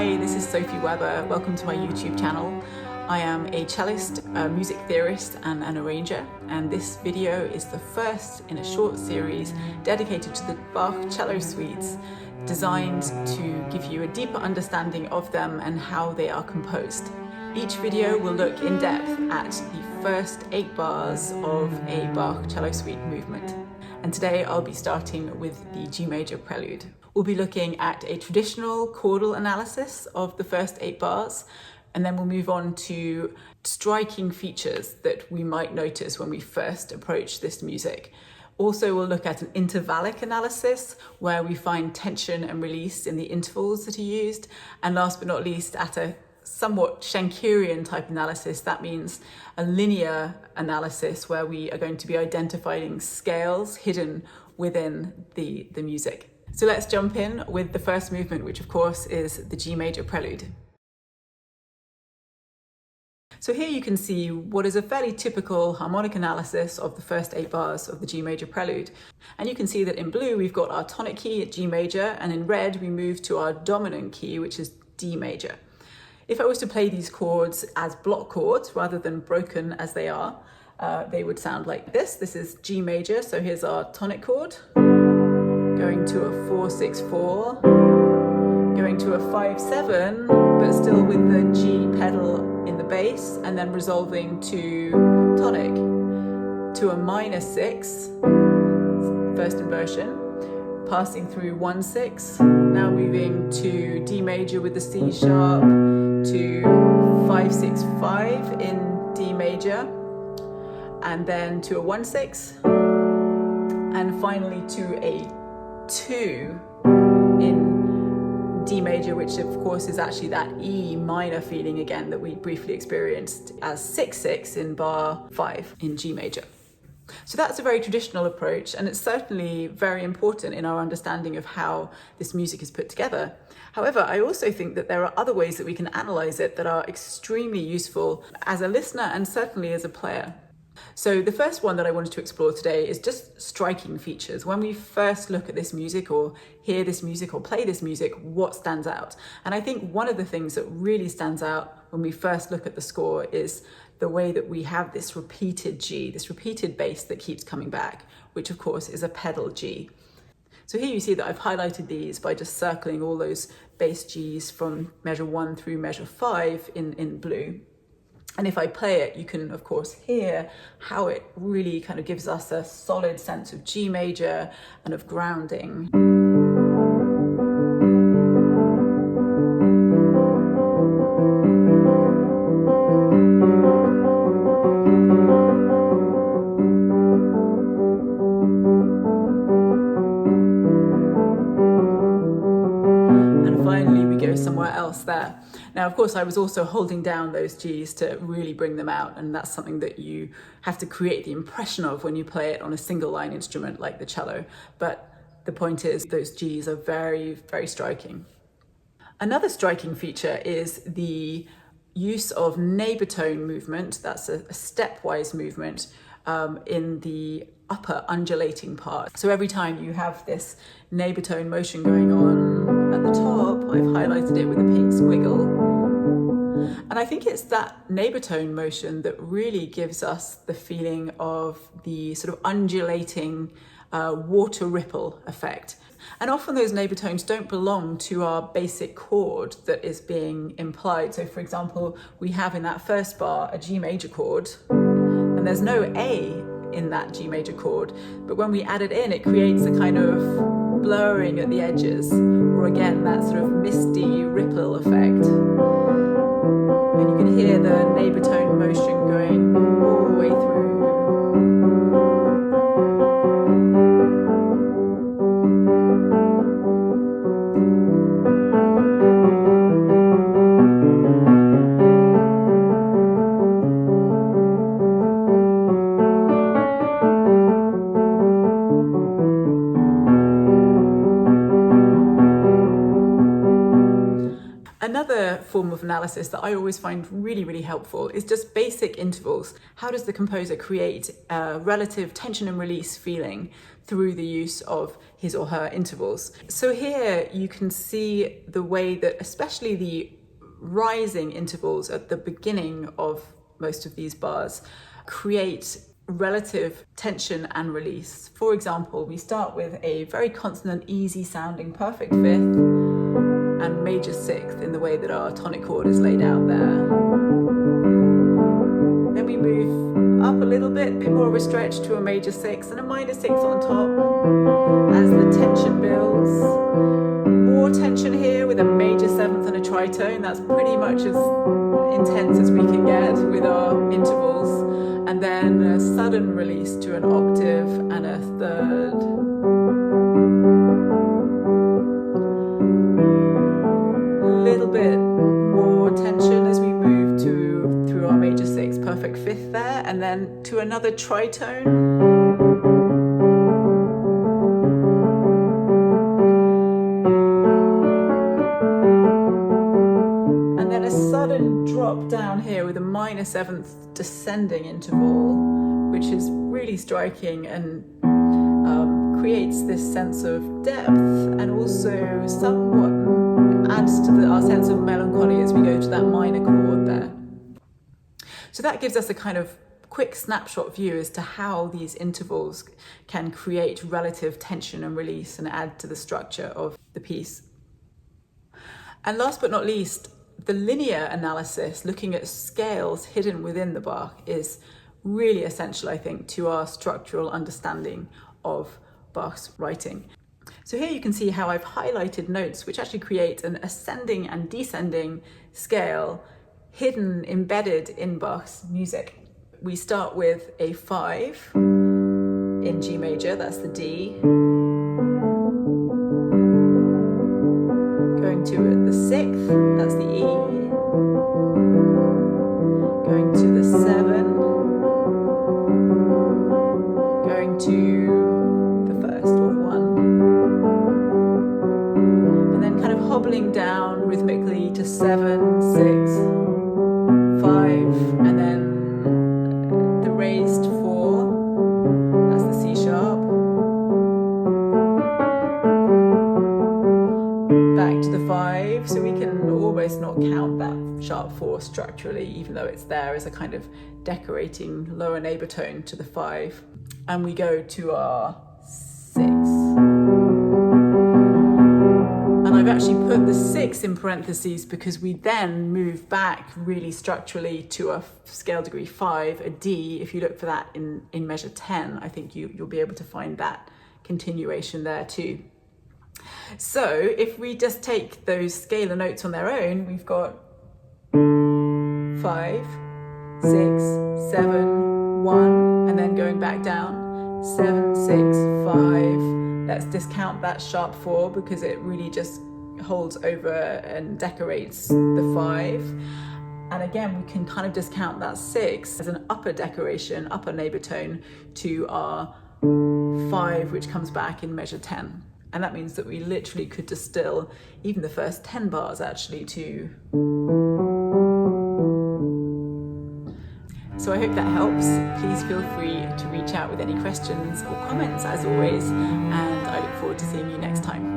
Hi, this is Sophie Weber. Welcome to my YouTube channel. I am a cellist, a music theorist and an arranger, and this video is the first in a short series dedicated to the Bach cello suites, designed to give you a deeper understanding of them and how they are composed. Each video will look in depth at the first 8 bars of a Bach cello suite movement. And today I'll be starting with the G major Prelude. We'll be looking at a traditional chordal analysis of the first 8 bars, and then we'll move on to striking features that we might notice when we first approach this music. Also, we'll look at an intervallic analysis where we find tension and release in the intervals that are used. And last but not least, at a somewhat Schenkerian type analysis, that means a linear analysis where we are going to be identifying scales hidden within the music. So let's jump in with the first movement, which of course is the G major Prelude. So here you can see what is a fairly typical harmonic analysis of the first 8 bars of the G major Prelude. And you can see that in blue we've got our tonic key at G major, and in red we move to our dominant key, which is D major. If I was to play these chords as block chords rather than broken as they are, they would sound like this. This is G major, so here's our tonic chord, going to a 4-6-4, going to a 5-7, but still with the G pedal in the bass, and then resolving to tonic, to a -6, first inversion, passing through 1-6, now moving to D major with the C sharp, to 5-6-5 in D major, and then to a 1-6, and finally to a 2 in D major, which of course is actually that E minor feeling again that we briefly experienced as 6-6 in bar 5 in G major. So that's a very traditional approach, and it's certainly very important in our understanding of how this music is put together. However, I also think that there are other ways that we can analyze it that are extremely useful as a listener and certainly as a player. So the first one that I wanted to explore today is just striking features. When we first look at this music or hear this music or play this music, what stands out? And I think one of the things that really stands out when we first look at the score is the way that we have this repeated G, this repeated bass that keeps coming back, which of course is a pedal G. So here you see that I've highlighted these by just circling all those bass Gs from measure 1 through measure 5 in blue. And if I play it, you can of course hear how it really kind of gives us a solid sense of G major and of grounding. And finally we go somewhere else there. Now, of course, I was also holding down those Gs to really bring them out, and that's something that you have to create the impression of when you play it on a single line instrument like the cello. But the point is, those Gs are very, very striking. Another striking feature is the use of neighbor tone movement. That's a stepwise movement in the upper undulating part. So every time you have this neighbor tone motion going on at the top, I've highlighted it with a pink squiggle. And I think it's that neighbor tone motion that really gives us the feeling of the sort of undulating water ripple effect. And often those neighbor tones don't belong to our basic chord that is being implied. So for example, we have in that first bar a G major chord, and there's no A in that G major chord, but when we add it in, it creates a kind of blurring at the edges, or again, that sort of misty ripple effect. And you can hear the neighbor tone motion going all the way through. Another form of analysis that I always find really, really helpful is just basic intervals. How does the composer create a relative tension and release feeling through the use of his or her intervals? So here you can see the way that especially the rising intervals at the beginning of most of these bars create relative tension and release. For example, we start with a very consonant, easy sounding perfect fifth and major sixth in the way that our tonic chord is laid out there. Then we move up a little bit more of a stretch to a major sixth and a minor sixth on top as the tension builds. More tension here with a major seventh and a tritone. That's pretty much as intense as we can get with our intervals. And then a sudden release to an octave and a third. A little bit more tension as we move through our major sixth, perfect fifth there, and then to another tritone. Drop down here with a minor seventh descending interval, which is really striking and creates this sense of depth and also somewhat adds to our sense of melancholy as we go to that minor chord there. So that gives us a kind of quick snapshot view as to how these intervals can create relative tension and release and add to the structure of the piece. And last but not least, the linear analysis, looking at scales hidden within the Bach, is really essential, I think, to our structural understanding of Bach's writing. So here you can see how I've highlighted notes which actually create an ascending and descending scale hidden, embedded in Bach's music. We start with a 5 in G major, that's the D. Going to the 6th, that's the E. Going to the 7. Going to the 1st, or 1. And then kind of hobbling down rhythmically to 7, 6, 5, and then the raised 4, that's the C sharp. Back to the 5, so we can almost not count that sharp 4 structurally, even though it's there as a kind of decorating lower neighbor tone to the 5. And we go to our 6. And I've actually put the 6 in parentheses because we then move back really structurally to a scale degree 5, a D. If you look for that in measure 10, I think you'll be able to find that continuation there too. So if we just take those scalar notes on their own, we've got 5, 6, 7, 1, and then going back down, 7, 6, 5. Let's discount that sharp 4 because it really just holds over and decorates the 5. And again, we can kind of discount that 6 as an upper decoration, upper neighbor tone to our 5, which comes back in measure 10. And that means that we literally could distill even the first 10 bars actually to. So I hope that helps. Please feel free to reach out with any questions or comments as always, and I look forward to seeing you next time.